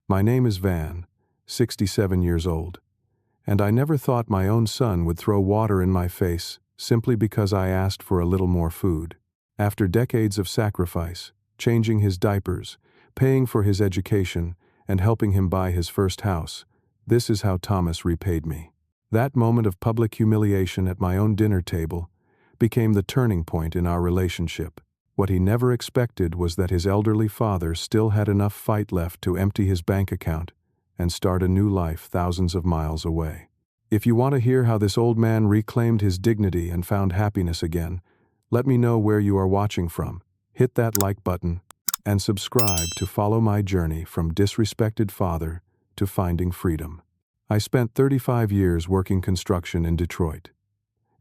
My name is Van, 67 years old, and I never thought my own son would throw water in my face simply because I asked for a little more food. After decades of sacrifice, changing his diapers, paying for his education, and helping him buy his first house, this is how Thomas repaid me. That moment of public humiliation at my own dinner table became the turning point in our relationship. What he never expected was that his elderly father still had enough fight left to empty his bank account and start a new life thousands of miles away. If you want to hear how this old man reclaimed his dignity and found happiness again, let me know where you are watching from. Hit that like button and subscribe to follow my journey from disrespected father to finding freedom. I spent 35 years working construction in Detroit.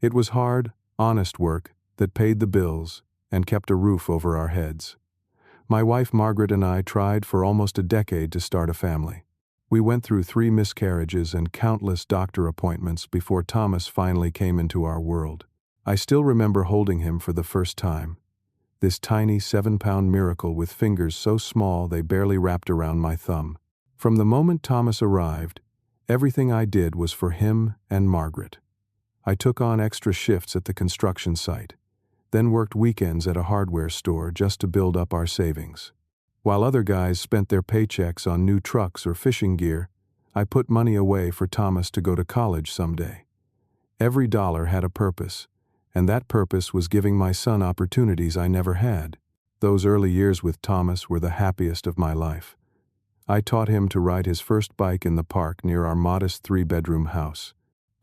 It was hard, honest work that paid the bills and kept a roof over our heads. My wife Margaret and I tried for almost a decade to start a family. We went through 3 miscarriages and countless doctor appointments before Thomas finally came into our world. I still remember holding him for the first time. This tiny 7-pound miracle with fingers so small they barely wrapped around my thumb. From the moment Thomas arrived, everything I did was for him and Margaret. I took on extra shifts at the construction site, then worked weekends at a hardware store just to build up our savings. While other guys spent their paychecks on new trucks or fishing gear, I put money away for Thomas to go to college someday. Every dollar had a purpose, and that purpose was giving my son opportunities I never had. Those early years with Thomas were the happiest of my life. I taught him to ride his first bike in the park near our modest 3-bedroom house.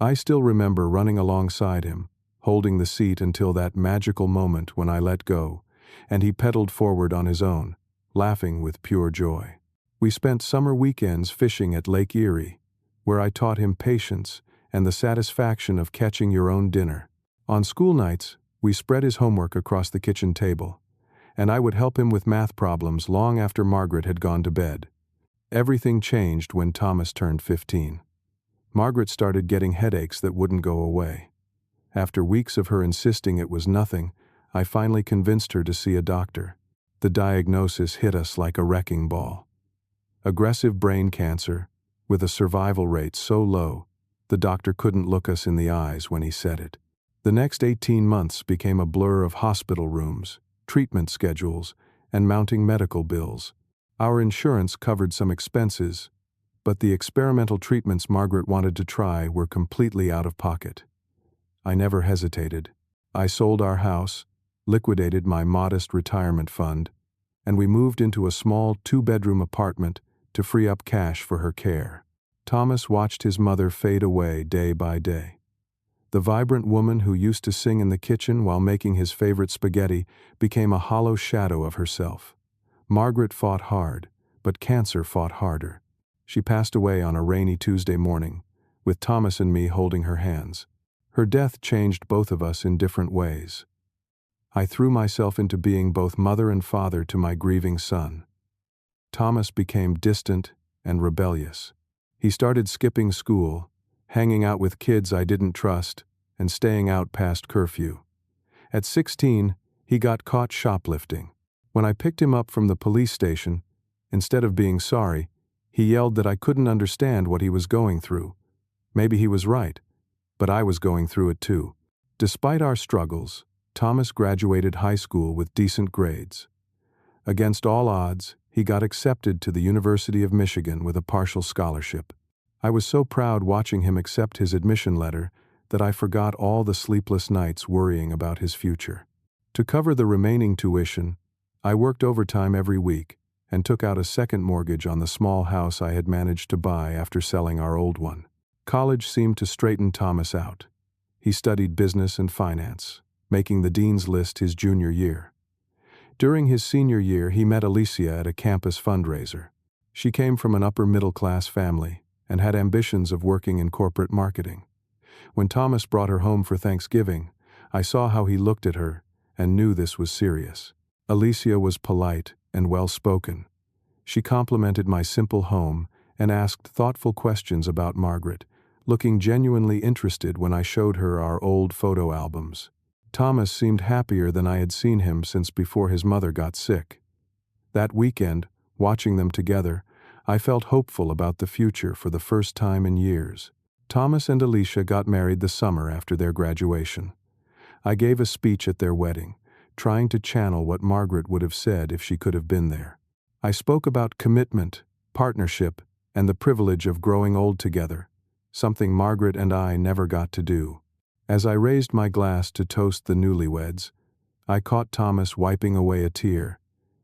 I still remember running alongside him, holding the seat until that magical moment when I let go, and he pedaled forward on his own, laughing with pure joy. We spent summer weekends fishing at Lake Erie, where I taught him patience and the satisfaction of catching your own dinner. On school nights, we spread his homework across the kitchen table, and I would help him with math problems long after Margaret had gone to bed. Everything changed when Thomas turned 15. Margaret started getting headaches that wouldn't go away. After weeks of her insisting it was nothing, I finally convinced her to see a doctor. The diagnosis hit us like a wrecking ball. Aggressive brain cancer, with a survival rate so low, the doctor couldn't look us in the eyes when he said it. The next 18 months became a blur of hospital rooms, treatment schedules, and mounting medical bills. Our insurance covered some expenses, but the experimental treatments Margaret wanted to try were completely out of pocket. I never hesitated. I sold our house, liquidated my modest retirement fund, and we moved into a small 2-bedroom apartment to free up cash for her care. Thomas watched his mother fade away day by day. The vibrant woman who used to sing in the kitchen while making his favorite spaghetti became a hollow shadow of herself. Margaret fought hard, but cancer fought harder. She passed away on a rainy Tuesday morning, with Thomas and me holding her hands. Her death changed both of us in different ways. I threw myself into being both mother and father to my grieving son. Thomas became distant and rebellious. He started skipping school, hanging out with kids I didn't trust, and staying out past curfew. At 16, he got caught shoplifting. When I picked him up from the police station, instead of being sorry, he yelled that I couldn't understand what he was going through. Maybe he was right, but I was going through it too. Despite our struggles, Thomas graduated high school with decent grades. Against all odds, he got accepted to the University of Michigan with a partial scholarship. I was so proud watching him accept his admission letter that I forgot all the sleepless nights worrying about his future. To cover the remaining tuition, I worked overtime every week and took out a second mortgage on the small house I had managed to buy after selling our old one. College seemed to straighten Thomas out. He studied business and finance, making the dean's list his junior year. During his senior year, he met Alicia at a campus fundraiser. She came from an upper-middle-class family and had ambitions of working in corporate marketing. When Thomas brought her home for Thanksgiving, I saw how he looked at her and knew this was serious. Alicia was polite and well-spoken. She complimented my simple home and asked thoughtful questions about Margaret, looking genuinely interested when I showed her our old photo albums. Thomas seemed happier than I had seen him since before his mother got sick. That weekend, watching them together, I felt hopeful about the future for the first time in years. Thomas and Alicia got married the summer after their graduation. I gave a speech at their wedding, trying to channel what Margaret would have said if she could have been there. I spoke about commitment, partnership, and the privilege of growing old together, something Margaret and I never got to do. As I raised my glass to toast the newlyweds, I caught Thomas wiping away a tear,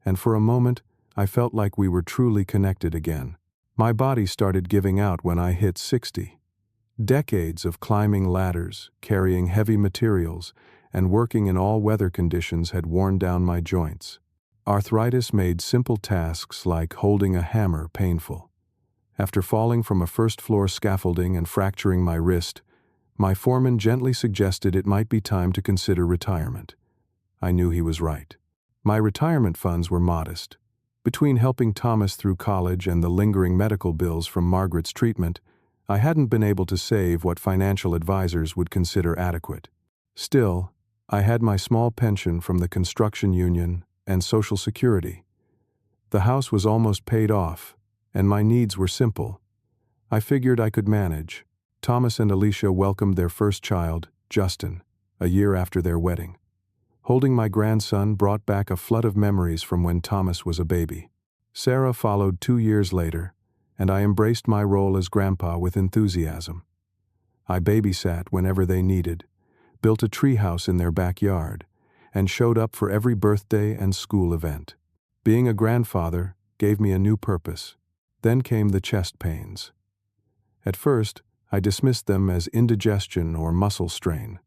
and for a moment, I felt like we were truly connected again. My body started giving out when I hit 60. Decades of climbing ladders, carrying heavy materials, and working in all weather conditions had worn down my joints. Arthritis made simple tasks like holding a hammer painful. After falling from a first-floor scaffolding and fracturing my wrist, my foreman gently suggested it might be time to consider retirement. I knew he was right. My retirement funds were modest. Between helping Thomas through college and the lingering medical bills from Margaret's treatment, I hadn't been able to save what financial advisors would consider adequate. Still, I had my small pension from the construction union and Social Security. The house was almost paid off, and my needs were simple. I figured I could manage. Thomas and Alicia welcomed their first child, Justin, a year after their wedding. Holding my grandson brought back a flood of memories from when Thomas was a baby. Sarah followed 2 years later, and I embraced my role as grandpa with enthusiasm. I babysat whenever they needed, built a treehouse in their backyard, and showed up for every birthday and school event. Being a grandfather gave me a new purpose. Then came the chest pains. At first, I dismissed them as indigestion or muscle strain.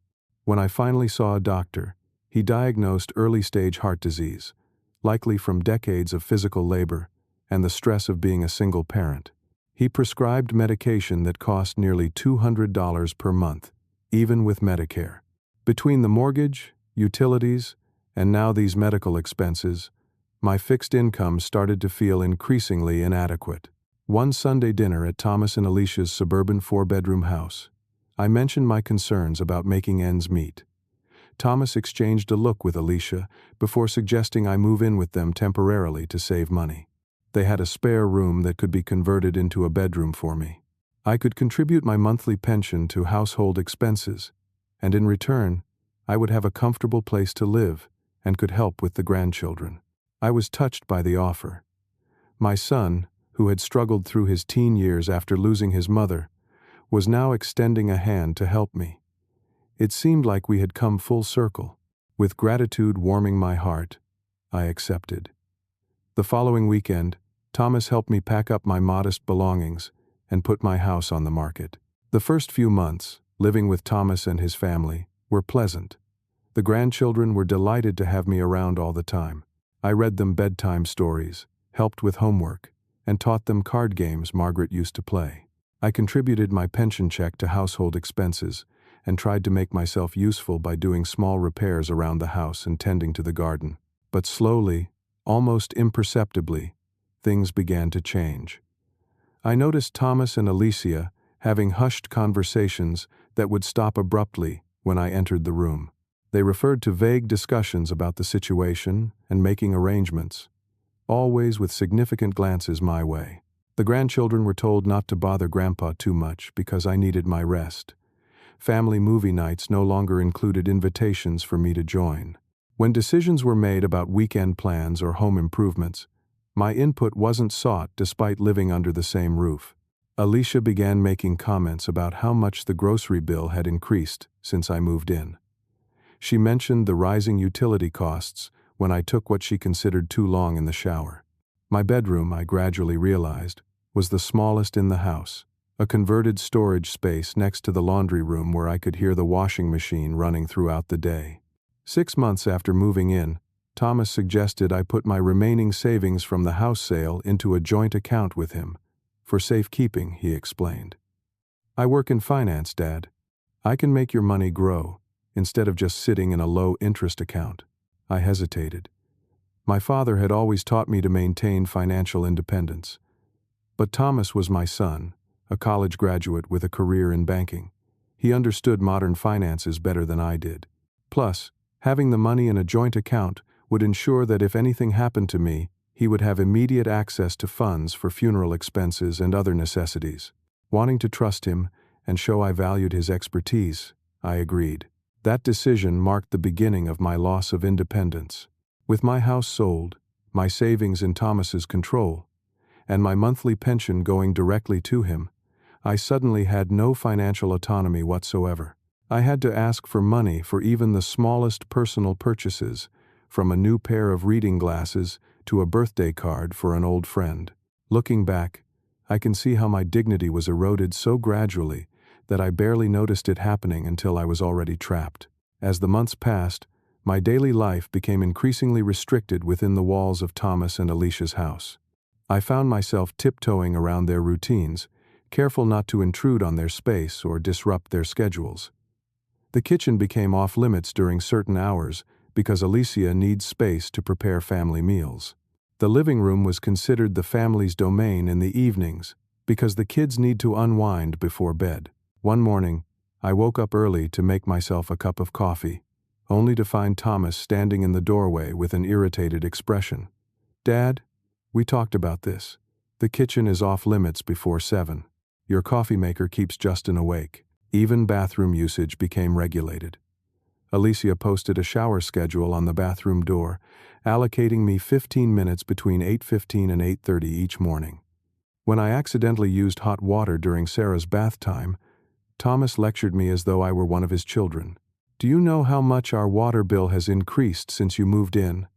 When I finally saw a doctor, he diagnosed early-stage heart disease, likely from decades of physical labor and the stress of being a single parent. He prescribed medication that cost nearly $200 per month, even with Medicare. Between the mortgage, utilities, and now these medical expenses, my fixed income started to feel increasingly inadequate. One Sunday dinner at Thomas and Alicia's suburban 4-bedroom house, I mentioned my concerns about making ends meet. Thomas exchanged a look with Alicia before suggesting I move in with them temporarily to save money. They had a spare room that could be converted into a bedroom for me. I could contribute my monthly pension to household expenses, and in return, I would have a comfortable place to live and could help with the grandchildren. I was touched by the offer. My son, who had struggled through his teen years after losing his mother, was now extending a hand to help me. It seemed like we had come full circle. With gratitude warming my heart, I accepted. The following weekend, Thomas helped me pack up my modest belongings and put my house on the market. The first few months, living with Thomas and his family, were pleasant. The grandchildren were delighted to have me around all the time. I read them bedtime stories, helped with homework, and taught them card games Margaret used to play. I contributed my pension check to household expenses and tried to make myself useful by doing small repairs around the house and tending to the garden. But slowly, almost imperceptibly, things began to change. I noticed Thomas and Alicia having hushed conversations that would stop abruptly when I entered the room. They referred to vague discussions about the situation and making arrangements, always with significant glances my way. The grandchildren were told not to bother Grandpa too much because I needed my rest. Family movie nights no longer included invitations for me to join. When decisions were made about weekend plans or home improvements, my input wasn't sought despite living under the same roof. Alicia began making comments about how much the grocery bill had increased since I moved in. She mentioned the rising utility costs when I took what she considered too long in the shower. My bedroom, I gradually realized, was the smallest in the house, a converted storage space next to the laundry room where I could hear the washing machine running throughout the day. 6 months after moving in, Thomas suggested I put my remaining savings from the house sale into a joint account with him. For safekeeping, he explained. I work in finance, Dad. I can make your money grow, instead of just sitting in a low-interest account. I hesitated. My father had always taught me to maintain financial independence. But Thomas was my son, a college graduate with a career in banking. He understood modern finances better than I did. Plus, having the money in a joint account would ensure that if anything happened to me, he would have immediate access to funds for funeral expenses and other necessities. Wanting to trust him and show I valued his expertise, I agreed. That decision marked the beginning of my loss of independence. With my house sold, my savings in Thomas's control, and my monthly pension going directly to him, I suddenly had no financial autonomy whatsoever. I had to ask for money for even the smallest personal purchases, from a new pair of reading glasses to a birthday card for an old friend. Looking back, I can see how my dignity was eroded so gradually that I barely noticed it happening until I was already trapped. As the months passed, my daily life became increasingly restricted within the walls of Thomas and Alicia's house. I found myself tiptoeing around their routines, careful not to intrude on their space or disrupt their schedules. The kitchen became off-limits during certain hours because Alicia needs space to prepare family meals. The living room was considered the family's domain in the evenings because the kids need to unwind before bed. One morning, I woke up early to make myself a cup of coffee, only to find Thomas standing in the doorway with an irritated expression. "Dad, we talked about this. The kitchen is off-limits before 7. Your coffee maker keeps Justin awake." Even bathroom usage became regulated. Alicia posted a shower schedule on the bathroom door, allocating me 15 minutes between 8:15 and 8:30 each morning. When I accidentally used hot water during Sarah's bath time, Thomas lectured me as though I were one of his children. "Do you know how much our water bill has increased since you moved in?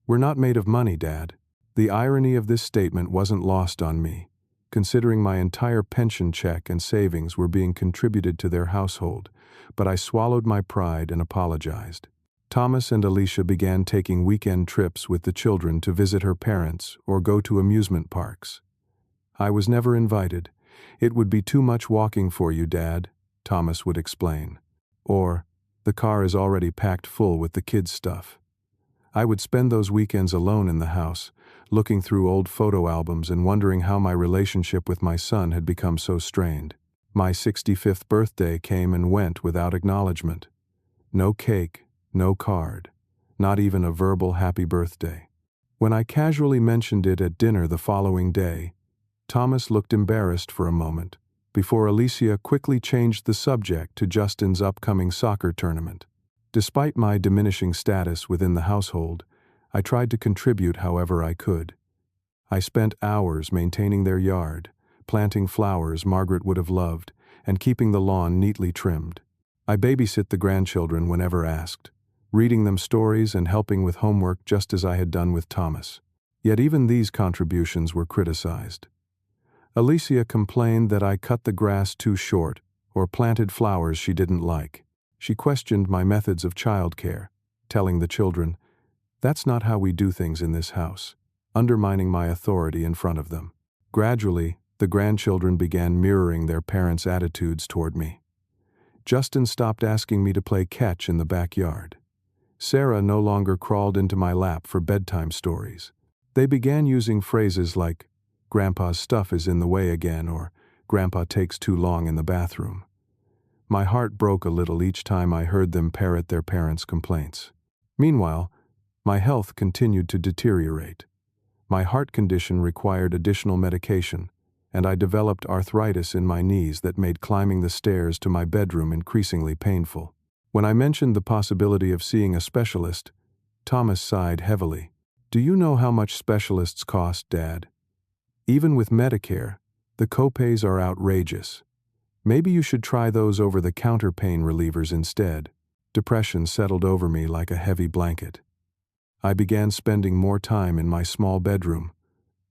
We're not made of money, Dad." The irony of this statement wasn't lost on me, considering my entire pension check and savings were being contributed to their household, but I swallowed my pride and apologized. Thomas and Alicia began taking weekend trips with the children to visit her parents or go to amusement parks. "I was never invited. It would be too much walking for you, Dad," Thomas would explain. Or, "The car is already packed full with the kids' stuff." I would spend those weekends alone in the house, looking through old photo albums and wondering how my relationship with my son had become so strained. My 65th birthday came and went without acknowledgement. No cake, no card, not even a verbal happy birthday. When I casually mentioned it at dinner the following day, Thomas looked embarrassed for a moment, before Alicia quickly changed the subject to Justin's upcoming soccer tournament. Despite my diminishing status within the household, I tried to contribute however I could. I spent hours maintaining their yard, planting flowers Margaret would have loved, and keeping the lawn neatly trimmed. I babysit the grandchildren whenever asked, reading them stories and helping with homework just as I had done with Thomas. Yet even these contributions were criticized. Alicia complained that I cut the grass too short or planted flowers she didn't like. She questioned my methods of childcare, telling the children, "That's not how we do things in this house," undermining my authority in front of them. Gradually, the grandchildren began mirroring their parents' attitudes toward me. Justin stopped asking me to play catch in the backyard. Sarah no longer crawled into my lap for bedtime stories. They began using phrases like, "Grandpa's stuff is in the way again," or "Grandpa takes too long in the bathroom." My heart broke a little each time I heard them parrot their parents' complaints. Meanwhile, my health continued to deteriorate. My heart condition required additional medication, and I developed arthritis in my knees that made climbing the stairs to my bedroom increasingly painful. When I mentioned the possibility of seeing a specialist, Thomas sighed heavily. "Do you know how much specialists cost, Dad? Even with Medicare, the copays are outrageous. Maybe you should try those over-the-counter pain relievers instead." Depression settled over me like a heavy blanket. I began spending more time in my small bedroom,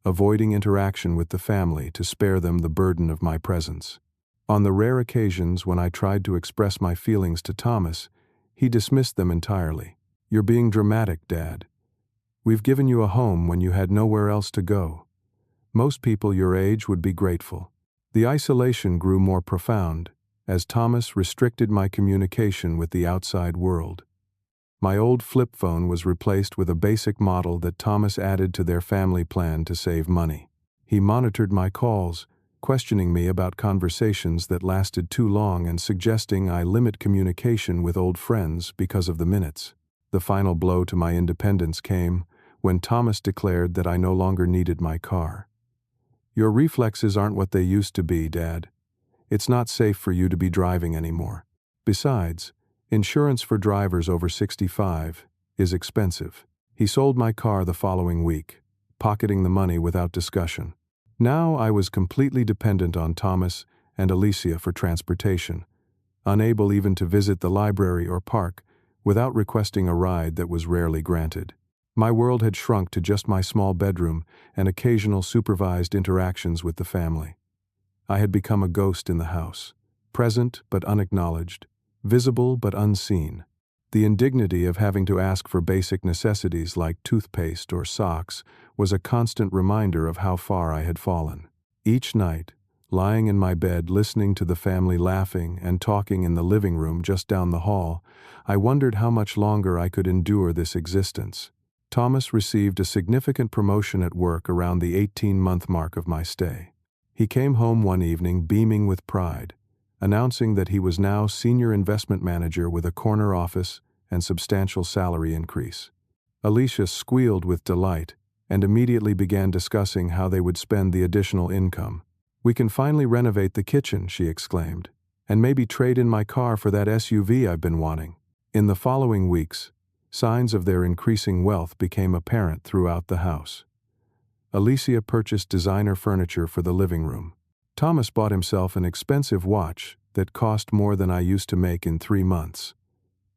avoiding interaction with the family to spare them the burden of my presence. On the rare occasions when I tried to express my feelings to Thomas, he dismissed them entirely. "You're being dramatic, Dad. We've given you a home when you had nowhere else to go. Most people your age would be grateful." The isolation grew more profound as Thomas restricted my communication with the outside world. My old flip phone was replaced with a basic model that Thomas added to their family plan to save money. He monitored my calls, questioning me about conversations that lasted too long and suggesting I limit communication with old friends because of the minutes. The final blow to my independence came when Thomas declared that I no longer needed my car. "Your reflexes aren't what they used to be, Dad. It's not safe for you to be driving anymore. Besides, insurance for drivers over 65 is expensive." He sold my car the following week, pocketing the money without discussion. Now I was completely dependent on Thomas and Alicia for transportation, unable even to visit the library or park without requesting a ride that was rarely granted. My world had shrunk to just my small bedroom and occasional supervised interactions with the family. I had become a ghost in the house, present but unacknowledged, visible but unseen. The indignity of having to ask for basic necessities like toothpaste or socks was a constant reminder of how far I had fallen. Each night, lying in my bed listening to the family laughing and talking in the living room just down the hall, I wondered how much longer I could endure this existence. Thomas received a significant promotion at work around the 18-month mark of my stay. He came home one evening beaming with pride, announcing that he was now senior investment manager with a corner office and substantial salary increase. Alicia squealed with delight and immediately began discussing how they would spend the additional income. "We can finally renovate the kitchen," she exclaimed, "and maybe trade in my car for that SUV I've been wanting." In the following weeks, signs of their increasing wealth became apparent throughout the house. Alicia purchased designer furniture for the living room. Thomas bought himself an expensive watch that cost more than I used to make in 3 months.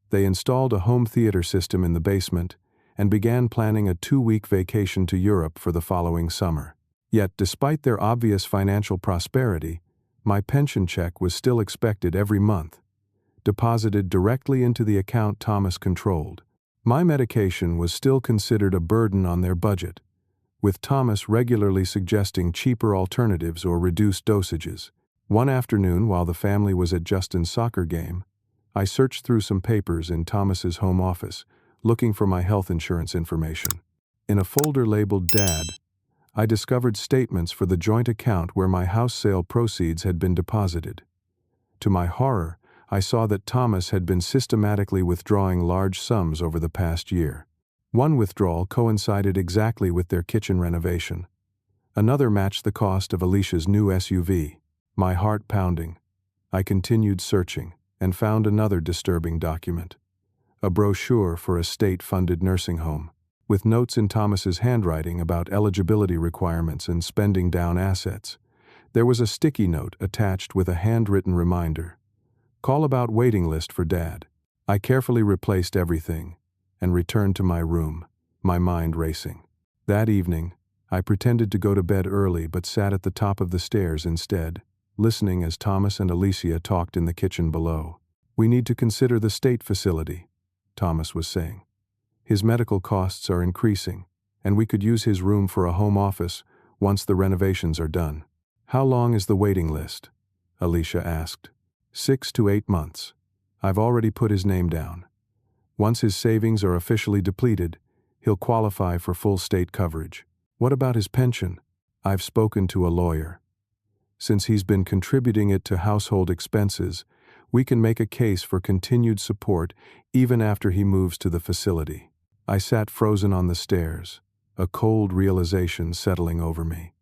They installed a home theater system in the basement and began planning a 2-week vacation to Europe for the following summer. Yet, despite their obvious financial prosperity, my pension check was still expected every month, deposited directly into the account Thomas controlled. My medication was still considered a burden on their budget, with Thomas regularly suggesting cheaper alternatives or reduced dosages. One afternoon, while the family was at Justin's soccer game, I searched through some papers in Thomas's home office, looking for my health insurance information. In a folder labeled Dad, I discovered statements for the joint account where my house sale proceeds had been deposited. To my horror, I saw that Thomas had been systematically withdrawing large sums over the past year. One withdrawal coincided exactly with their kitchen renovation. Another matched the cost of Alicia's new SUV. My heart pounding, I continued searching and found another disturbing document. A brochure for a state-funded nursing home, with notes in Thomas's handwriting about eligibility requirements and spending down assets. There was a sticky note attached with a handwritten reminder. "Call about waiting list for Dad." I carefully replaced everything and returned to my room, my mind racing. That evening, I pretended to go to bed early but sat at the top of the stairs instead, listening as Thomas and Alicia talked in the kitchen below. "We need to consider the state facility," Thomas was saying. "His medical costs are increasing, and we could use his room for a home office once the renovations are done." "How long is the waiting list?" Alicia asked. 6 to 8 months. I've already put his name down. Once his savings are officially depleted, he'll qualify for full state coverage. What about his pension? I've spoken to a lawyer. Since he's been contributing it to household expenses, we can make a case for continued support even after he moves to the facility. I sat frozen on the stairs, a cold realization settling over me.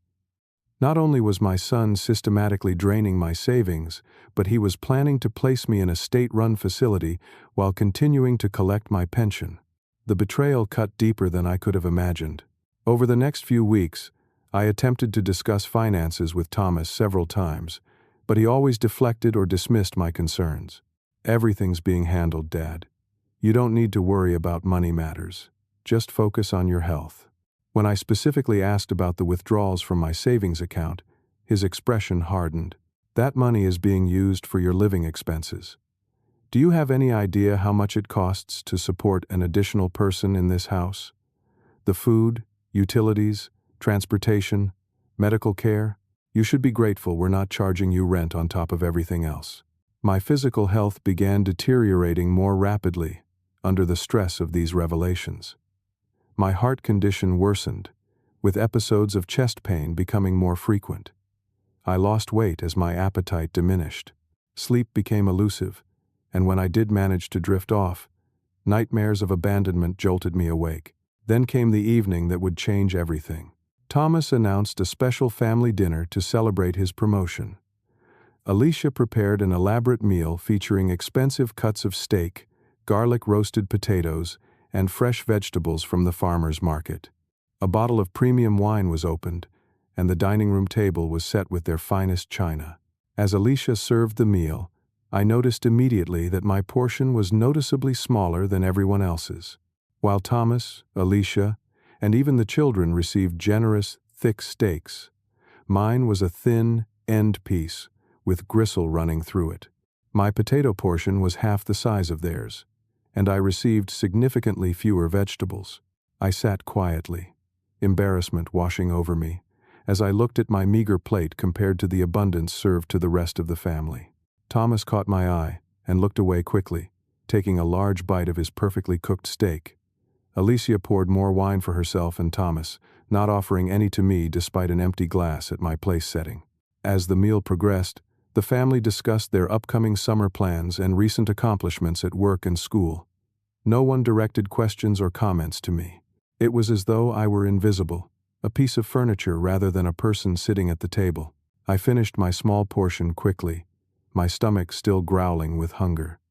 Not only was my son systematically draining my savings, but he was planning to place me in a state-run facility while continuing to collect my pension. The betrayal cut deeper than I could have imagined. Over the next few weeks, I attempted to discuss finances with Thomas several times, but he always deflected or dismissed my concerns. "Everything's being handled, Dad. You don't need to worry about money matters. Just focus on your health." When I specifically asked about the withdrawals from my savings account, his expression hardened. "That money is being used for your living expenses. Do you have any idea how much it costs to support an additional person in this house? The food, utilities, transportation, medical care? You should be grateful we're not charging you rent on top of everything else." My physical health began deteriorating more rapidly under the stress of these revelations. My heart condition worsened, with episodes of chest pain becoming more frequent. I lost weight as my appetite diminished. Sleep became elusive, and when I did manage to drift off, nightmares of abandonment jolted me awake. Then came the evening that would change everything. Thomas announced a special family dinner to celebrate his promotion. Alicia prepared an elaborate meal featuring expensive cuts of steak, garlic roasted potatoes, and fresh vegetables from the farmer's market. A bottle of premium wine was opened, and the dining room table was set with their finest china. As Alicia served the meal, I noticed immediately that my portion was noticeably smaller than everyone else's. While Thomas, Alicia, and even the children received generous, thick steaks, mine was a thin, end piece, with gristle running through it. My potato portion was half the size of theirs, and I received significantly fewer vegetables. I sat quietly, embarrassment washing over me, as I looked at my meager plate compared to the abundance served to the rest of the family. Thomas caught my eye and looked away quickly, taking a large bite of his perfectly cooked steak. Alicia poured more wine for herself and Thomas, not offering any to me despite an empty glass at my place setting. As the meal progressed, the family discussed their upcoming summer plans and recent accomplishments at work and school. No one directed questions or comments to me. It was as though I were invisible, a piece of furniture rather than a person sitting at the table. I finished my small portion quickly, my stomach still growling with hunger.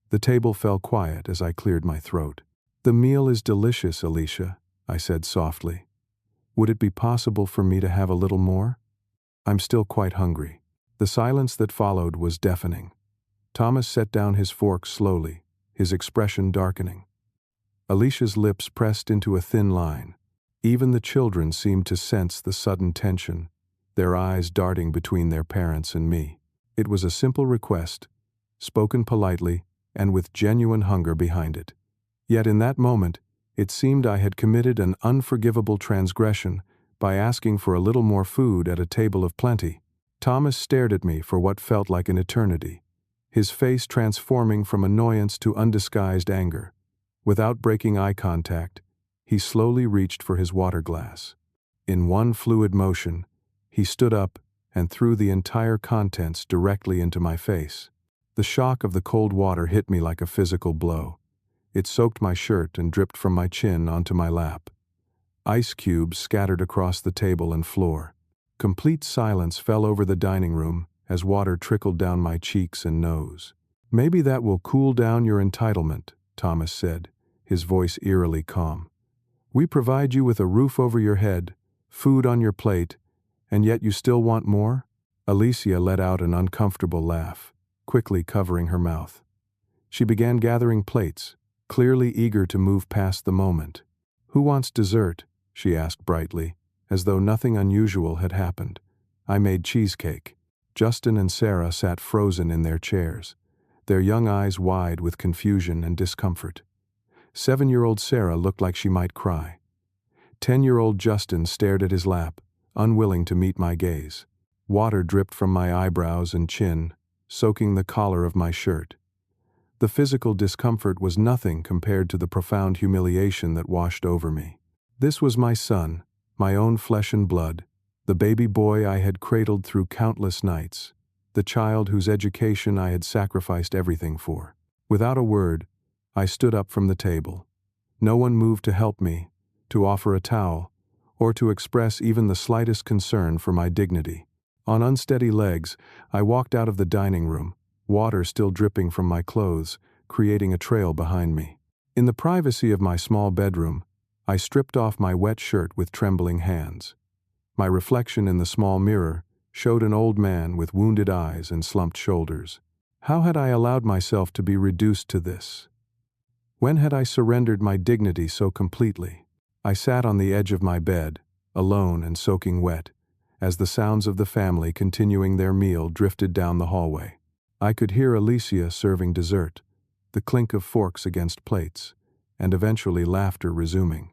The table fell quiet as I cleared my throat. "The meal is delicious, Alicia," I said softly. "Would it be possible for me to have a little more? I'm still quite hungry." The silence that followed was deafening. Thomas set down his fork slowly, his expression darkening. Alicia's lips pressed into a thin line. Even the children seemed to sense the sudden tension, their eyes darting between their parents and me. It was a simple request, spoken politely and with genuine hunger behind it. Yet in that moment, it seemed I had committed an unforgivable transgression by asking for a little more food at a table of plenty. Thomas stared at me for what felt like an eternity, his face transforming from annoyance to undisguised anger. Without breaking eye contact, he slowly reached for his water glass. In one fluid motion, he stood up and threw the entire contents directly into my face. The shock of the cold water hit me like a physical blow. It soaked my shirt and dripped from my chin onto my lap. Ice cubes scattered across the table and floor. Complete silence fell over the dining room as water trickled down my cheeks and nose. "Maybe that will cool down your entitlement," Thomas said, his voice eerily calm. "We provide you with a roof over your head, food on your plate, and yet you still want more?" Alicia let out an uncomfortable laugh, quickly covering her mouth. She began gathering plates, clearly eager to move past the moment. "Who wants dessert?" she asked brightly, as though nothing unusual had happened. I made cheesecake. Justin and Sarah sat frozen in their chairs, their young eyes wide with confusion and discomfort. 7-year-old Sarah looked like she might cry. 10-year-old Justin stared at his lap, unwilling to meet my gaze. Water dripped from my eyebrows and chin, soaking the collar of my shirt. The physical discomfort was nothing compared to the profound humiliation that washed over me. This was my son, my own flesh and blood, the baby boy I had cradled through countless nights, the child whose education I had sacrificed everything for. Without a word, I stood up from the table. No one moved to help me, to offer a towel, or to express even the slightest concern for my dignity. On unsteady legs, I walked out of the dining room, water still dripping from my clothes, creating a trail behind me. In the privacy of my small bedroom, I stripped off my wet shirt with trembling hands. My reflection in the small mirror showed an old man with wounded eyes and slumped shoulders. How had I allowed myself to be reduced to this? When had I surrendered my dignity so completely? I sat on the edge of my bed, alone and soaking wet, as the sounds of the family continuing their meal drifted down the hallway. I could hear Alicia serving dessert, the clink of forks against plates, and eventually laughter resuming.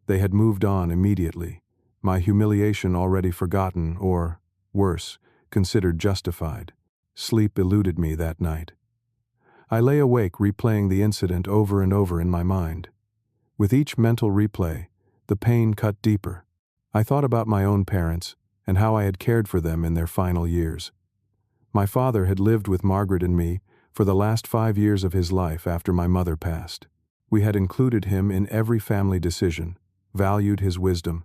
They had moved on immediately, my humiliation already forgotten or, worse, considered justified. Sleep eluded me that night. I lay awake replaying the incident over and over in my mind. With each mental replay, the pain cut deeper. I thought about my own parents and how I had cared for them in their final years. My father had lived with Margaret and me for the last 5 years of his life after my mother passed. We had included him in every family decision, valued his wisdom,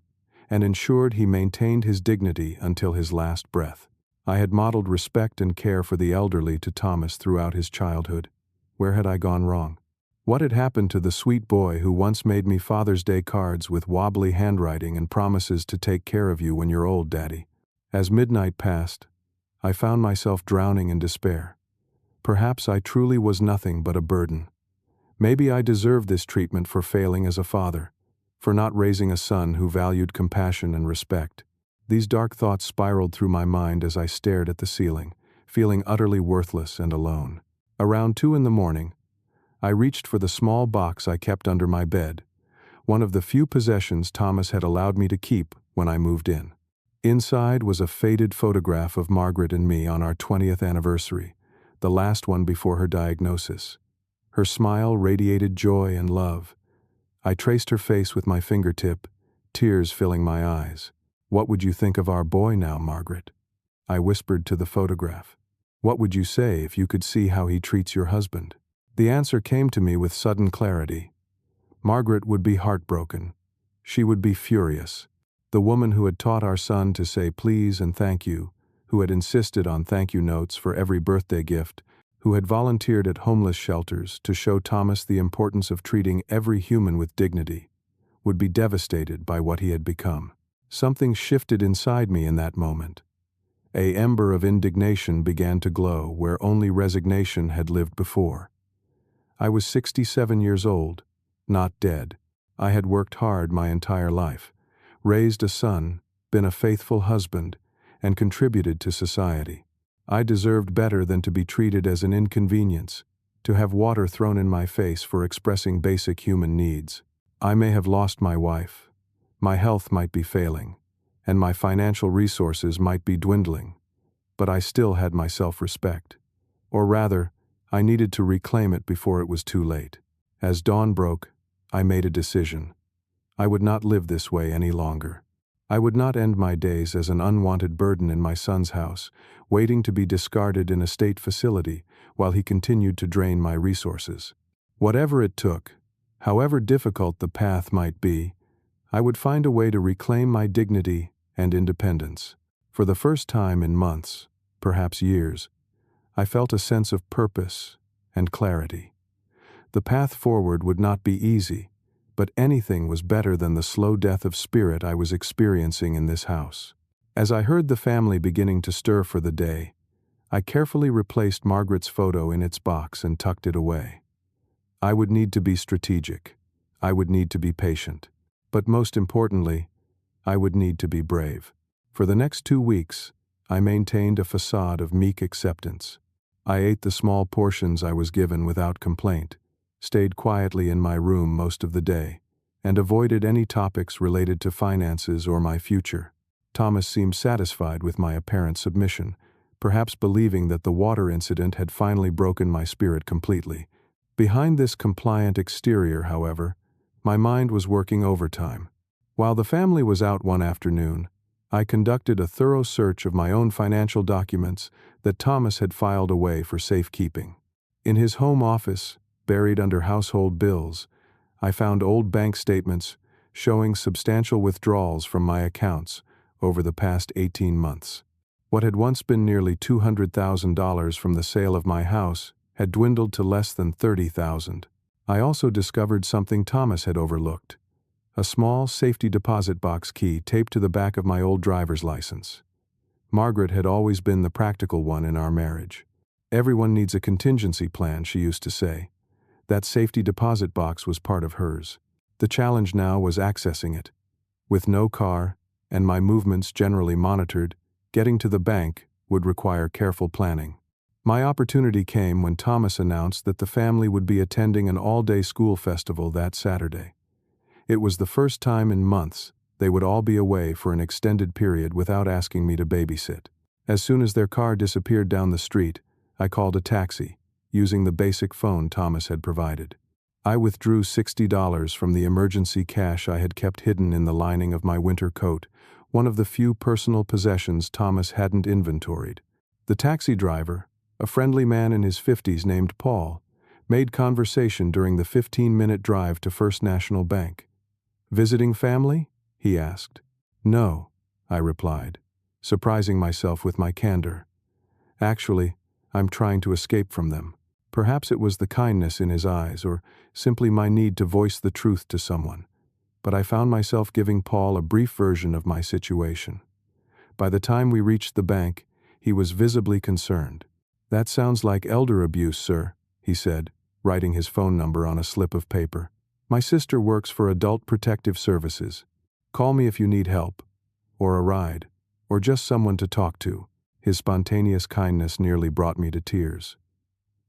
and ensured he maintained his dignity until his last breath. I had modeled respect and care for the elderly to Thomas throughout his childhood. Where had I gone wrong? What had happened to the sweet boy who once made me Father's Day cards with wobbly handwriting and promises to take care of you when you're old, Daddy? As midnight passed, I found myself drowning in despair. Perhaps I truly was nothing but a burden. Maybe I deserved this treatment for failing as a father, for not raising a son who valued compassion and respect. These dark thoughts spiraled through my mind as I stared at the ceiling, feeling utterly worthless and alone. Around 2 a.m, I reached for the small box I kept under my bed, one of the few possessions Thomas had allowed me to keep when I moved in. Inside was a faded photograph of Margaret and me on our 20th anniversary, the last one before her diagnosis. Her smile radiated joy and love. I traced her face with my fingertip, tears filling my eyes. "What would you think of our boy now, Margaret?" I whispered to the photograph. "What would you say if you could see how he treats your husband?" The answer came to me with sudden clarity. Margaret would be heartbroken. She would be furious. The woman who had taught our son to say please and thank you, who had insisted on thank you notes for every birthday gift, who had volunteered at homeless shelters to show Thomas the importance of treating every human with dignity, would be devastated by what he had become. Something shifted inside me in that moment. An ember of indignation began to glow where only resignation had lived before. I was 67 years old, not dead. I had worked hard my entire life, raised a son, been a faithful husband, and contributed to society. I deserved better than to be treated as an inconvenience, to have water thrown in my face for expressing basic human needs. I may have lost my wife, my health might be failing, and my financial resources might be dwindling, but I still had my self-respect. Or rather, I needed to reclaim it before it was too late. As dawn broke, I made a decision. I would not live this way any longer. I would not end my days as an unwanted burden in my son's house, waiting to be discarded in a state facility while he continued to drain my resources. Whatever it took, however difficult the path might be, I would find a way to reclaim my dignity and independence. For the first time in months, perhaps years, I felt a sense of purpose and clarity. The path forward would not be easy, but anything was better than the slow death of spirit I was experiencing in this house. As I heard the family beginning to stir for the day, I carefully replaced Margaret's photo in its box and tucked it away. I would need to be strategic. I would need to be patient. But most importantly, I would need to be brave. For the next 2 weeks, I maintained a facade of meek acceptance. I ate the small portions I was given without complaint, stayed quietly in my room most of the day, and avoided any topics related to finances or my future. Thomas seemed satisfied with my apparent submission, perhaps believing that the water incident had finally broken my spirit completely. Behind this compliant exterior, however, my mind was working overtime. While the family was out one afternoon, I conducted a thorough search of my own financial documents that Thomas had filed away for safekeeping. In his home office, buried under household bills, I found old bank statements showing substantial withdrawals from my accounts over the past 18 months. What had once been nearly $200,000 from the sale of my house had dwindled to less than $30,000. I also discovered something Thomas had overlooked: a small safety deposit box key taped to the back of my old driver's license. Margaret had always been the practical one in our marriage. "Everyone needs a contingency plan," she used to say. That safety deposit box was part of hers. The challenge now was accessing it. With no car, and my movements generally monitored, getting to the bank would require careful planning. My opportunity came when Thomas announced that the family would be attending an all-day school festival that Saturday. It was the first time in months they would all be away for an extended period without asking me to babysit. As soon as their car disappeared down the street, I called a taxi, using the basic phone Thomas had provided. I withdrew $60 from the emergency cash I had kept hidden in the lining of my winter coat, one of the few personal possessions Thomas hadn't inventoried. The taxi driver, a friendly man in his 50s named Paul, Made conversation during the 15-minute drive to First National Bank. "Visiting family?" he asked. "No," I replied, surprising myself with my candor. "Actually, I'm trying to escape from them." Perhaps it was the kindness in his eyes, or simply my need to voice the truth to someone, but I found myself giving Paul a brief version of my situation. By the time we reached the bank, he was visibly concerned. "That sounds like elder abuse, sir," he said, writing his phone number on a slip of paper. "My sister works for Adult Protective Services. Call me if you need help, or a ride, or just someone to talk to." His spontaneous kindness nearly brought me to tears.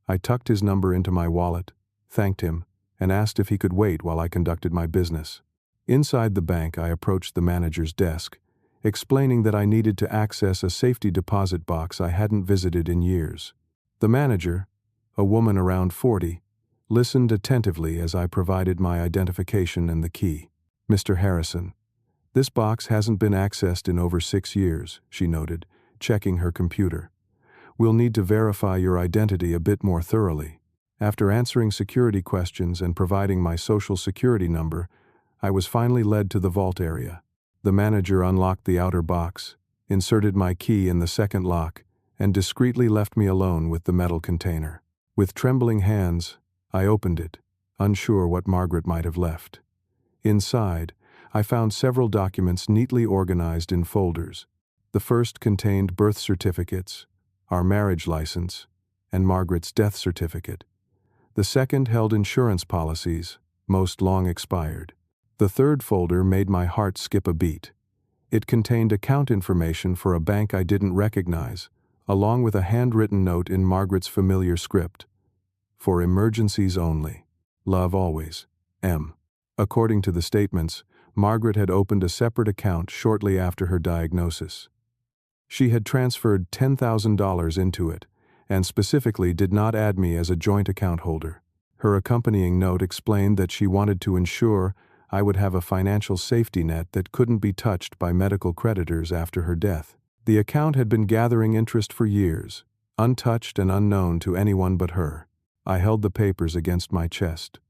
I tucked his number into my wallet, thanked him, and asked if he could wait while I conducted my business. Inside the bank, I approached the manager's desk, explaining that I needed to access a safety deposit box I hadn't visited in years. The manager, a woman around 40, listened attentively as I provided my identification and the key. "Mr. Harrison, this box hasn't been accessed in over 6 years," she noted, checking her computer. "We'll need to verify your identity a bit more thoroughly." After answering security questions and providing my social security number, I was finally led to the vault area. The manager unlocked the outer box, inserted my key in the second lock, and discreetly left me alone with the metal container. With trembling hands, I opened it, unsure what Margaret might have left. Inside, I found several documents neatly organized in folders. The first contained birth certificates, our marriage license, and Margaret's death certificate. The second held insurance policies, most long expired. The third folder made my heart skip a beat. It contained account information for a bank I didn't recognize, along with a handwritten note in Margaret's familiar script. "For emergencies only. Love always, M." According to the statements, Margaret had opened a separate account shortly after her diagnosis. She had transferred $10,000 into it, and specifically did not add me as a joint account holder. Her accompanying note explained that she wanted to ensure I would have a financial safety net that couldn't be touched by medical creditors after her death. The account had been gathering interest for years, untouched and unknown to anyone but her. I held the papers against my chest,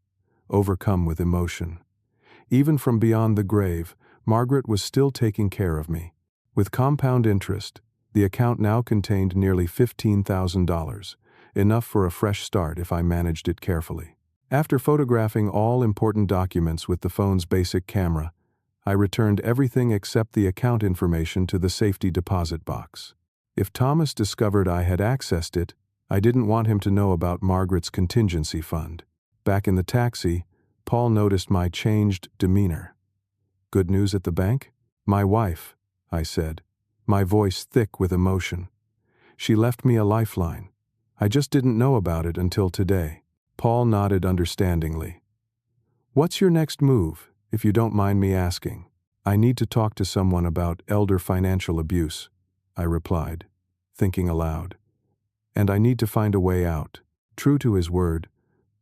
overcome with emotion. Even from beyond the grave, Margaret was still taking care of me. With compound interest, the account now contained nearly $15,000, enough for a fresh start if I managed it carefully. After photographing all important documents with the phone's basic camera, I returned everything except the account information to the safety deposit box. If Thomas discovered I had accessed it, I didn't want him to know about Margaret's contingency fund. Back in the taxi, Paul noticed my changed demeanor. "Good news at the bank?" "My wife," I said, my voice thick with emotion. "She left me a lifeline. I just didn't know about it until today." Paul nodded understandingly. "What's your next move, if you don't mind me asking?" "I need to talk to someone about elder financial abuse," I replied, thinking aloud. "And I need to find a way out." True to his word,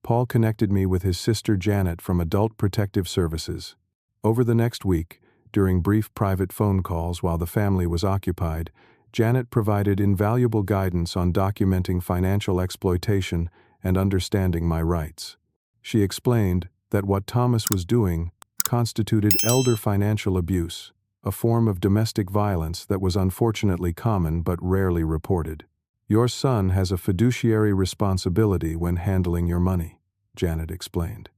Paul connected me with his sister Janet from Adult Protective Services. Over the next week, during brief private phone calls while the family was occupied, Janet provided invaluable guidance on documenting financial exploitation and understanding my rights. She explained that what Thomas was doing constituted elder financial abuse, a form of domestic violence that was unfortunately common but rarely reported. "Your son has a fiduciary responsibility when handling your money," Janet explained.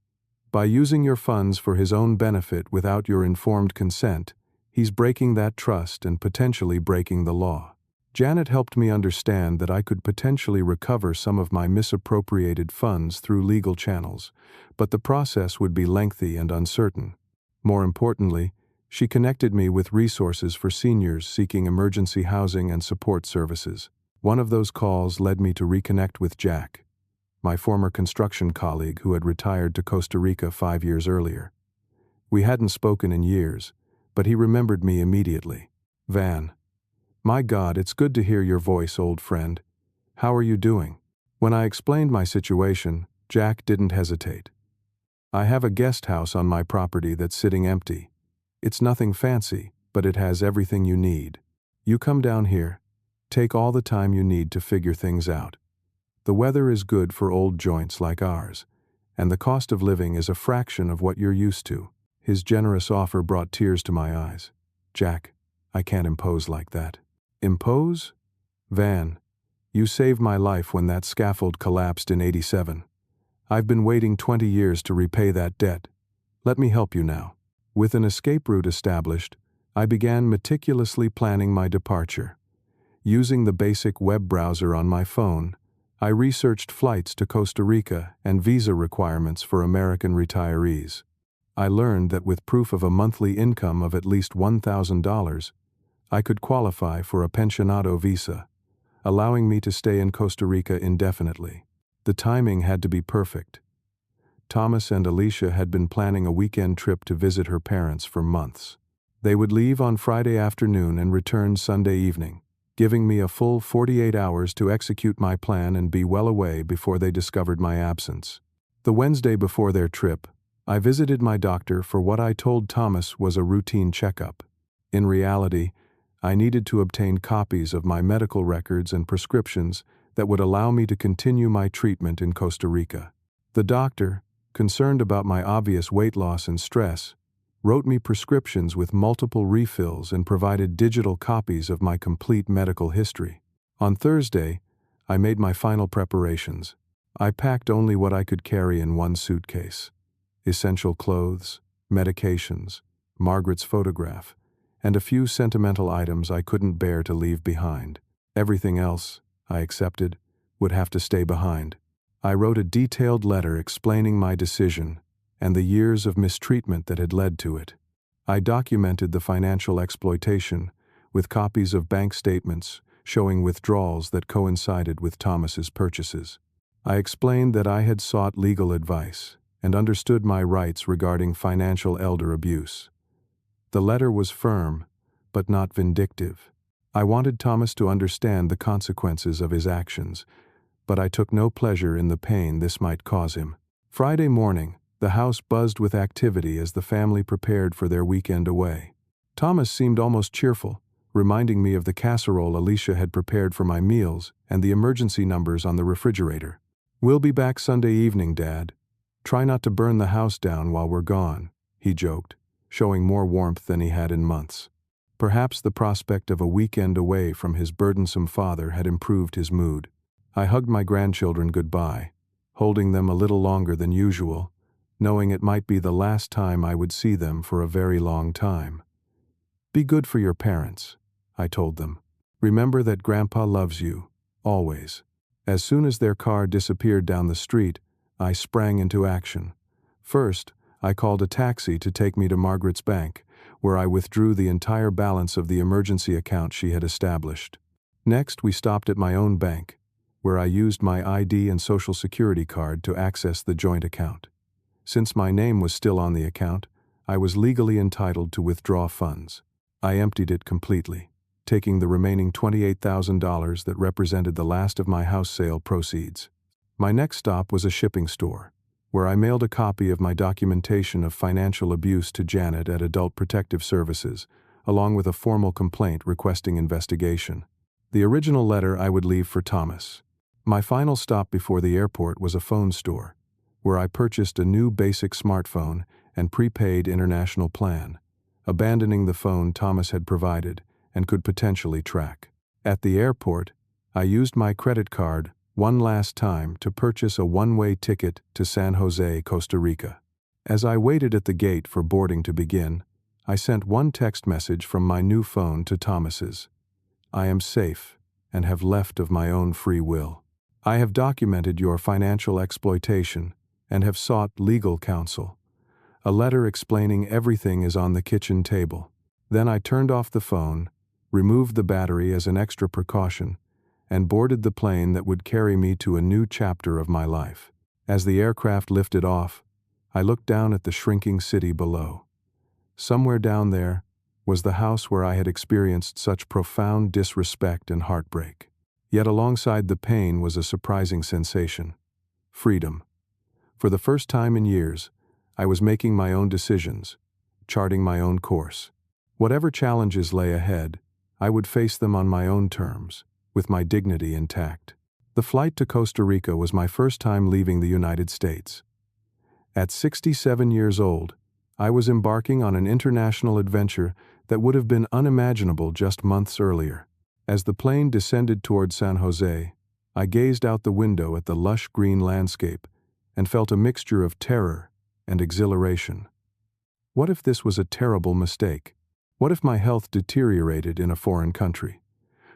"By using your funds for his own benefit without your informed consent, he's breaking that trust and potentially breaking the law." Janet helped me understand that I could potentially recover some of my misappropriated funds through legal channels, but the process would be lengthy and uncertain. More importantly, she connected me with resources for seniors seeking emergency housing and support services. One of those calls led me to reconnect with Jack, my former construction colleague who had retired to Costa Rica 5 years earlier. We hadn't spoken in years, but he remembered me immediately. "Van. My God, it's good to hear your voice, old friend. How are you doing?" When I explained my situation, Jack didn't hesitate. "I have a guest house on my property that's sitting empty. It's nothing fancy, but it has everything you need. You come down here, take all the time you need to figure things out. The weather is good for old joints like ours, and the cost of living is a fraction of what you're used to." His generous offer brought tears to my eyes. "Jack, I can't impose like that." "Impose? Van, you saved my life when that scaffold collapsed in '87. I've been waiting 20 years to repay that debt. Let me help you now." With an escape route established, I began meticulously planning my departure. Using the basic web browser on my phone, I researched flights to Costa Rica and visa requirements for American retirees. I learned that with proof of a monthly income of at least $1,000, I could qualify for a pensionado visa, allowing me to stay in Costa Rica indefinitely. The timing had to be perfect. Thomas and Alicia had been planning a weekend trip to visit her parents for months. They would leave on Friday afternoon and return Sunday evening, giving me a full 48 hours to execute my plan and be well away before they discovered my absence. The Wednesday before their trip, I visited my doctor for what I told Thomas was a routine checkup. In reality, I needed to obtain copies of my medical records and prescriptions that would allow me to continue my treatment in Costa Rica. The doctor, concerned about my obvious weight loss and stress, wrote me prescriptions with multiple refills and provided digital copies of my complete medical history. On Thursday, I made my final preparations. I packed only what I could carry in one suitcase: essential clothes, medications, Margaret's photograph, and a few sentimental items I couldn't bear to leave behind. Everything else, I accepted, would have to stay behind. I wrote a detailed letter explaining my decision and the years of mistreatment that had led to it. I documented the financial exploitation with copies of bank statements showing withdrawals that coincided with Thomas's purchases. I explained that I had sought legal advice and understood my rights regarding financial elder abuse. The letter was firm, but not vindictive. I wanted Thomas to understand the consequences of his actions, but I took no pleasure in the pain this might cause him. Friday morning, the house buzzed with activity as the family prepared for their weekend away. Thomas seemed almost cheerful, reminding me of the casserole Alicia had prepared for my meals and the emergency numbers on the refrigerator. "We'll be back Sunday evening, Dad. Try not to burn the house down while we're gone," he joked, showing more warmth than he had in months. Perhaps the prospect of a weekend away from his burdensome father had improved his mood. I hugged my grandchildren goodbye, holding them a little longer than usual, knowing it might be the last time I would see them for a very long time. "Be good for your parents," I told them. "Remember that Grandpa loves you, always." As soon as their car disappeared down the street, I sprang into action. First, I called a taxi to take me to Margaret's bank, where I withdrew the entire balance of the emergency account she had established. Next, we stopped at my own bank, where I used my ID and Social Security card to access the joint account. Since my name was still on the account, I was legally entitled to withdraw funds. I emptied it completely, taking the remaining $28,000 that represented the last of my house sale proceeds. My next stop was a shipping store, where I mailed a copy of my documentation of financial abuse to Janet at Adult Protective Services, along with a formal complaint requesting investigation. The original letter I would leave for Thomas. My final stop before the airport was a phone store, where I purchased a new basic smartphone and prepaid international plan, abandoning the phone Thomas had provided and could potentially track. At the airport, I used my credit card one last time to purchase a one-way ticket to San Jose, Costa Rica. As I waited at the gate for boarding to begin, I sent one text message from my new phone to Thomas's. "I am safe and have left of my own free will. I have documented your financial exploitation and have sought legal counsel. A letter explaining everything is on the kitchen table." Then I turned off the phone, removed the battery as an extra precaution, and boarded the plane that would carry me to a new chapter of my life. As the aircraft lifted off, I looked down at the shrinking city below. Somewhere down there was the house where I had experienced such profound disrespect and heartbreak. Yet alongside the pain was a surprising sensation: freedom. For the first time in years, I was making my own decisions, charting my own course. Whatever challenges lay ahead, I would face them on my own terms, with my dignity intact. The flight to Costa Rica was my first time leaving the United States. At 67 years old, I was embarking on an international adventure that would have been unimaginable just months earlier. As the plane descended toward San Jose, I gazed out the window at the lush green landscape and felt a mixture of terror and exhilaration. What if this was a terrible mistake? What if my health deteriorated in a foreign country?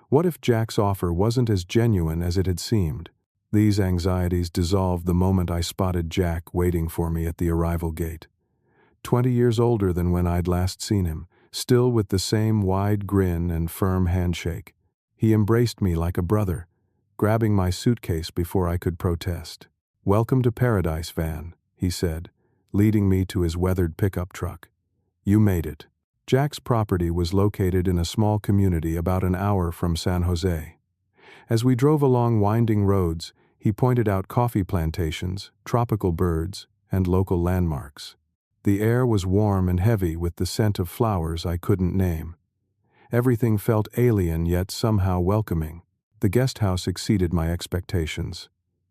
What if Jack's offer wasn't as genuine as it had seemed? These anxieties dissolved the moment I spotted Jack waiting for me at the arrival gate. 20 years older than when I'd last seen him, still with the same wide grin and firm handshake. He embraced me like a brother, grabbing my suitcase before I could protest. "Welcome to paradise, Van," he said, leading me to his weathered pickup truck. "You made it." Jack's property was located in a small community about an hour from San Jose. As we drove along winding roads, he pointed out coffee plantations, tropical birds, and local landmarks. The air was warm and heavy with the scent of flowers I couldn't name. Everything felt alien yet somehow welcoming. The guest house exceeded my expectations.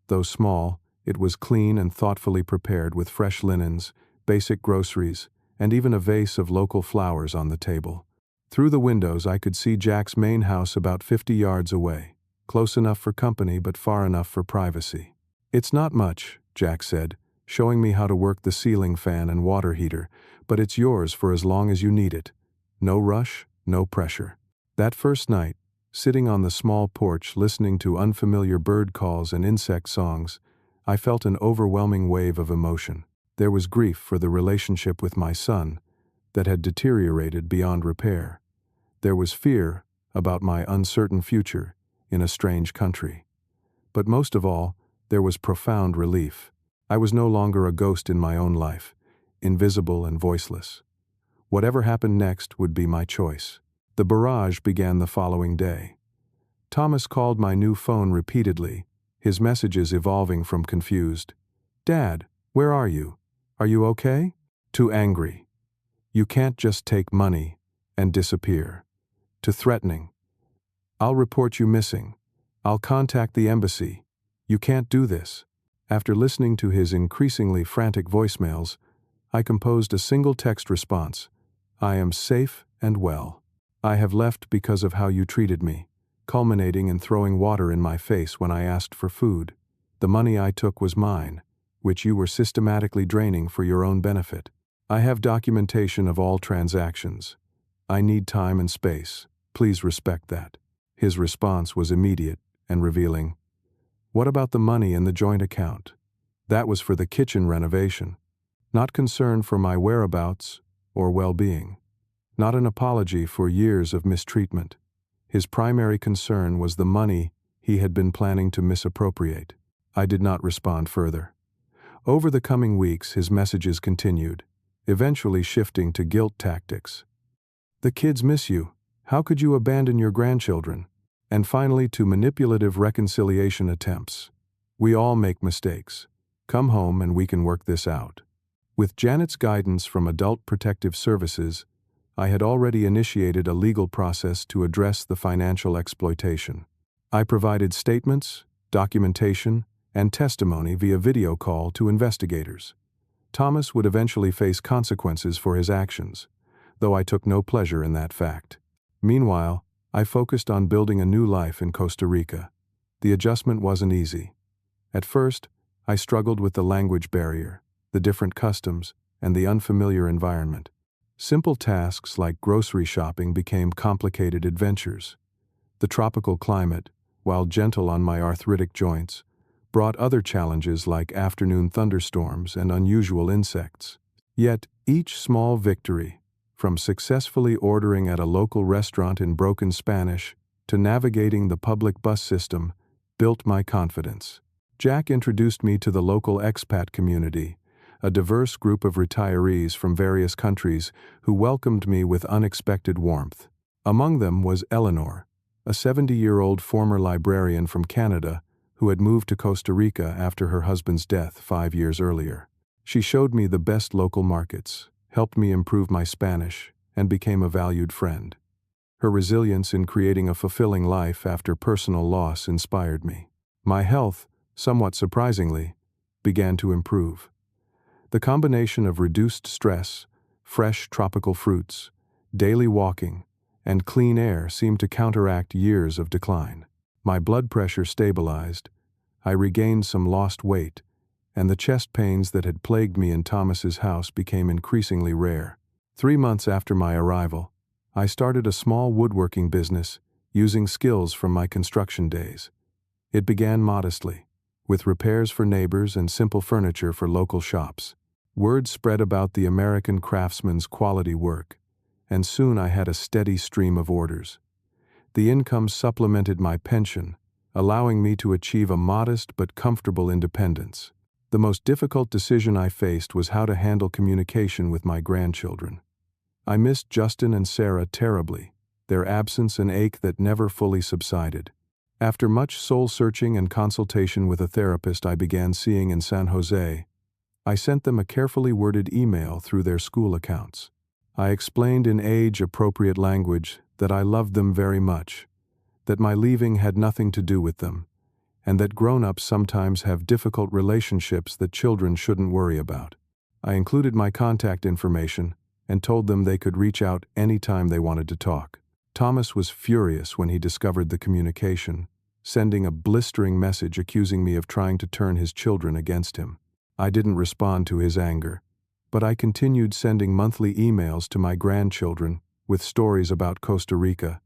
Though small, it was clean and thoughtfully prepared with fresh linens, basic groceries, and even a vase of local flowers on the table. Through the windows I could see Jack's main house about 50 yards away, close enough for company but far enough for privacy. "It's not much," Jack said, showing me how to work the ceiling fan and water heater, "but it's yours for as long as you need it. No rush, no pressure." That first night, sitting on the small porch listening to unfamiliar bird calls and insect songs, I felt an overwhelming wave of emotion. There was grief for the relationship with my son that had deteriorated beyond repair. There was fear about my uncertain future in a strange country. But most of all, there was profound relief. I was no longer a ghost in my own life, invisible and voiceless. Whatever happened next would be my choice. The barrage began the following day. Thomas called my new phone repeatedly, his messages evolving from confused, "Dad, where are you? Are you okay?" to angry, "You can't just take money and disappear," to threatening, "I'll report you missing. I'll contact the embassy. You can't do this." After listening to his increasingly frantic voicemails, I composed a single text response: "I am safe and well. I have left because of how you treated me," culminating in throwing water in my face when I asked for food. "The money I took was mine, which you were systematically draining for your own benefit. I have documentation of all transactions. I need time and space. Please respect that." His response was immediate and revealing. "What about the money in the joint account? That was for the kitchen renovation. Not concern for my whereabouts or well-being. Not an apology for years of mistreatment. His primary concern was the money he had been planning to misappropriate." I did not respond further. Over the coming weeks, his messages continued, eventually shifting to guilt tactics. "The kids miss you. How could you abandon your grandchildren?" And finally to manipulative reconciliation attempts. "We all make mistakes. Come home and we can work this out." With Janet's guidance from Adult Protective Services, I had already initiated a legal process to address the financial exploitation. I provided statements, documentation, and testimony via video call to investigators. Thomas would eventually face consequences for his actions, though I took no pleasure in that fact. Meanwhile, I focused on building a new life in Costa Rica. The adjustment wasn't easy. At first, I struggled with the language barrier, the different customs, and the unfamiliar environment. Simple tasks like grocery shopping became complicated adventures. The tropical climate, while gentle on my arthritic joints, brought other challenges like afternoon thunderstorms and unusual insects. Yet, each small victory, from successfully ordering at a local restaurant in broken Spanish to navigating the public bus system, built my confidence. Jack introduced me to the local expat community, a diverse group of retirees from various countries who welcomed me with unexpected warmth. Among them was Eleanor, a 70-year-old former librarian from Canada who had moved to Costa Rica after her husband's death 5 years earlier. She showed me the best local markets, helped me improve my Spanish, and became a valued friend. Her resilience in creating a fulfilling life after personal loss inspired me. My health, somewhat surprisingly, began to improve. The combination of reduced stress, fresh tropical fruits, daily walking, and clean air seemed to counteract years of decline. My blood pressure stabilized, I regained some lost weight, and the chest pains that had plagued me in Thomas's house became increasingly rare. 3 months after my arrival, I started a small woodworking business using skills from my construction days. It began modestly, with repairs for neighbors and simple furniture for local shops. Word spread about the American craftsman's quality work, and soon I had a steady stream of orders. The income supplemented my pension, allowing me to achieve a modest but comfortable independence. The most difficult decision I faced was how to handle communication with my grandchildren. I missed Justin and Sarah terribly, their absence an ache that never fully subsided. After much soul-searching and consultation with a therapist I began seeing in San Jose, I sent them a carefully worded email through their school accounts. I explained in age-appropriate language that I loved them very much, that my leaving had nothing to do with them, and that grown-ups sometimes have difficult relationships that children shouldn't worry about. I included my contact information and told them they could reach out anytime they wanted to talk. Thomas was furious when he discovered the communication, sending a blistering message accusing me of trying to turn his children against him. I didn't respond to his anger, but I continued sending monthly emails to my grandchildren with stories about Costa Rica,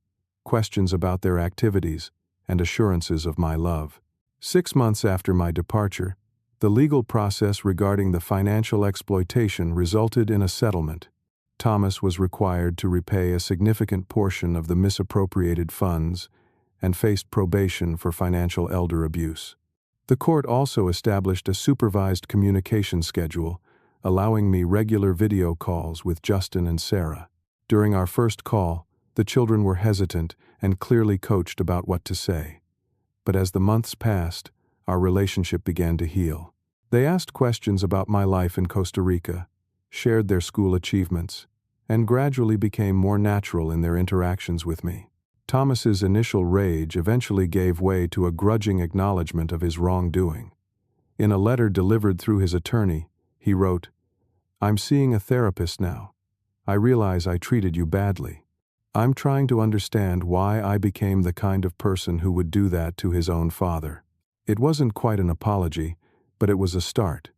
questions about their activities, and assurances of my love. 6 months after my departure, the legal process regarding the financial exploitation resulted in a settlement. Thomas was required to repay a significant portion of the misappropriated funds and faced probation for financial elder abuse. The court also established a supervised communication schedule, allowing me regular video calls with Justin and Sarah. During our first call, the children were hesitant and clearly coached about what to say. But as the months passed, our relationship began to heal. They asked questions about my life in Costa Rica, shared their school achievements, and gradually became more natural in their interactions with me. Thomas's initial rage eventually gave way to a grudging acknowledgement of his wrongdoing. In a letter delivered through his attorney, he wrote, "I'm seeing a therapist now. I realize I treated you badly. I'm trying to understand why I became the kind of person who would do that to his own father." It wasn't quite an apology, but it was a start.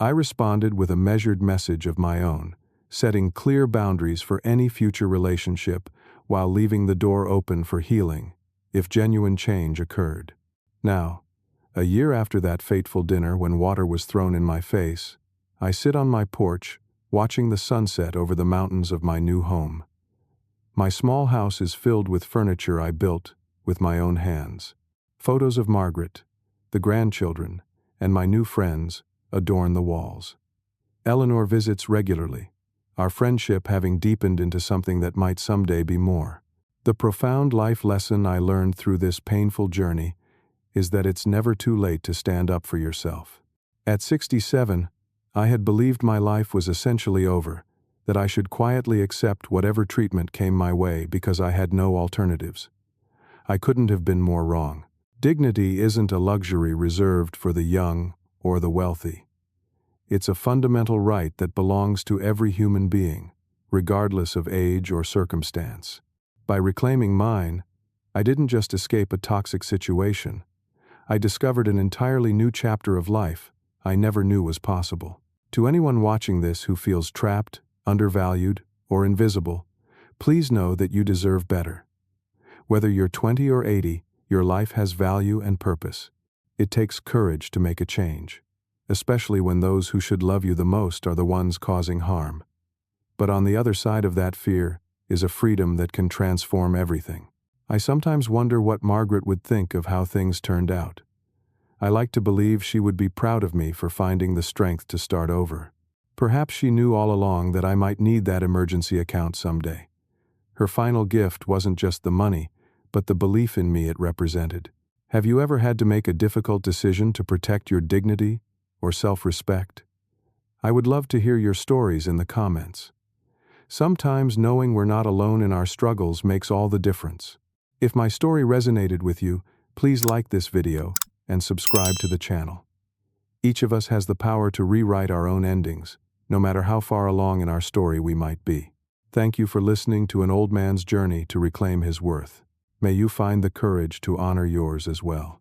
I responded with a measured message of my own, setting clear boundaries for any future relationship while leaving the door open for healing, if genuine change occurred. Now, a year after that fateful dinner when water was thrown in my face, I sit on my porch, watching the sunset over the mountains of my new home. My small house is filled with furniture I built with my own hands. Photos of Margaret, the grandchildren, and my new friends adorn the walls. Eleanor visits regularly, our friendship having deepened into something that might someday be more. The profound life lesson I learned through this painful journey is that it's never too late to stand up for yourself. At 67, I had believed my life was essentially over, that I should quietly accept whatever treatment came my way because I had no alternatives. I couldn't have been more wrong. Dignity isn't a luxury reserved for the young or the wealthy. It's a fundamental right that belongs to every human being, regardless of age or circumstance. By reclaiming mine, I didn't just escape a toxic situation. I discovered an entirely new chapter of life I never knew was possible. To anyone watching this who feels trapped, undervalued, or invisible, please know that you deserve better. Whether you're 20 or 80, your life has value and purpose. It takes courage to make a change, especially when those who should love you the most are the ones causing harm. But on the other side of that fear is a freedom that can transform everything. I sometimes wonder what Margaret would think of how things turned out. I like to believe she would be proud of me for finding the strength to start over. Perhaps she knew all along that I might need that emergency account someday. Her final gift wasn't just the money, but the belief in me it represented. Have you ever had to make a difficult decision to protect your dignity or self-respect? I would love to hear your stories in the comments. Sometimes knowing we're not alone in our struggles makes all the difference. If my story resonated with you, please like this video and subscribe to the channel. Each of us has the power to rewrite our own endings, no matter how far along in our story we might be. Thank you for listening to an old man's journey to reclaim his worth. May you find the courage to honor yours as well.